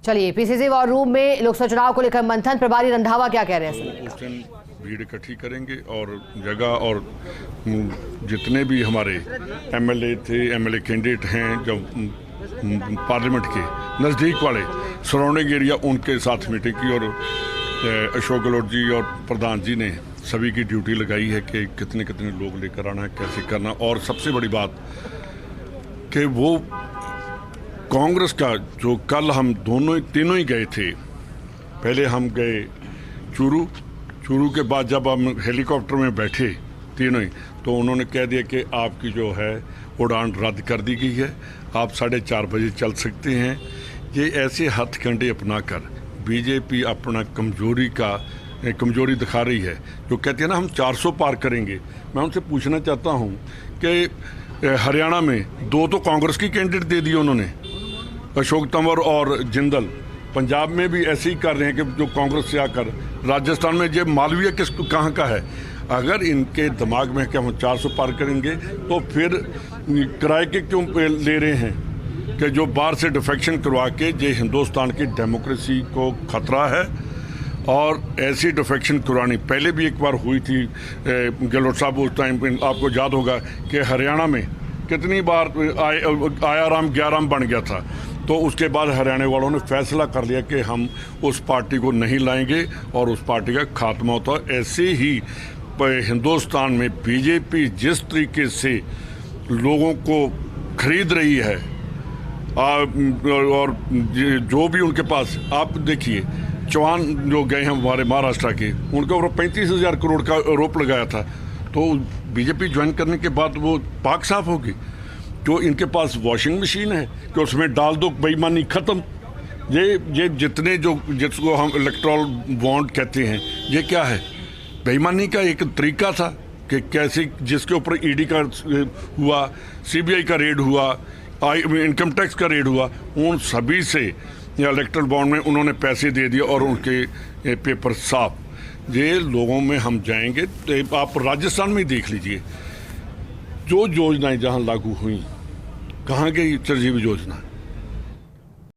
चलिए, PCC war room में लोकसभा चुनाव को लेकर मंथन, प्रभारी रंधावा क्या कह रहे हैं? उस दिन भीड़ इकट्ठी करेंगे और जगह और जितने भी हमारे एमएलए थे, एमएलए कैंडिडेट हैं जो पार्लियामेंट के नज़दीक वाले सराउंडिंग एरिया, उनके साथ मीटिंग की और अशोक गहलोत जी और प्रधान जी ने सभी की ड्यूटी लगाई है कि कितने कितने लोग लेकर आना है, कैसे करना। और सबसे बड़ी बात कि वो कांग्रेस का जो कल हम तीनों ही गए थे, पहले हम गए चूरू के बाद जब हम हेलीकॉप्टर में बैठे तीनों ही, तो उन्होंने कह दिया कि आपकी जो है उड़ान रद्द कर दी गई है, आप 4:30 बजे चल सकते हैं। ये ऐसे हथकंडे अपनाकर बीजेपी अपना कमजोरी दिखा रही है। जो कहती है ना हम 400 पार करेंगे, मैं उनसे पूछना चाहता हूँ कि हरियाणा में 2 तो कांग्रेस की कैंडिडेट दे दिए उन्होंने, अशोक तंवर और जिंदल। पंजाब में भी ऐसे ही कर रहे हैं कि जो कांग्रेस से आकर, राजस्थान में ये मालवीय कहाँ का है। अगर इनके दिमाग में कि हम 400 पार करेंगे तो फिर किराए के क्यों ले रहे हैं कि जो बाहर से डिफेक्शन करवा के ये हिंदुस्तान की डेमोक्रेसी को खतरा है। और ऐसी डिफेक्शन करवानी पहले भी एक बार हुई थी, गहलोत साहब उस टाइम आपको याद होगा कि हरियाणा में कितनी बार आयाराम ग्याराम बन गया था। तो उसके बाद हरियाणा वालों ने फैसला कर लिया कि हम उस पार्टी को नहीं लाएंगे और उस पार्टी का खात्मा होता है। ऐसे ही हिंदुस्तान में बीजेपी जिस तरीके से लोगों को खरीद रही है और जो भी उनके पास, आप देखिए चौहान जो गए हैं हमारे महाराष्ट्र के, उनके ऊपर 35,000 करोड़ का आरोप लगाया था। तो बीजेपी ज्वाइन करने के बाद वो पाक साफ होगी। जो इनके पास वॉशिंग मशीन है कि उसमें डाल दो, बेईमानी खत्म। ये जितने जो जिसको हम इलेक्ट्रल बॉन्ड कहते हैं, ये क्या है? बेईमानी का एक तरीका था कि कैसे जिसके ऊपर ईडी का हुआ, सीबीआई का रेड हुआ, इनकम टैक्स का रेड हुआ, उन सभी से या इलेक्ट्रल बॉन्ड में उन्होंने पैसे दे दिए और उनके पेपर साफ। ये लोगों में हम जाएंगे तो आप राजस्थान में देख लीजिए, जो योजनाएं जहां लागू हुई, कहाँ गई चिरंजीवी योजना?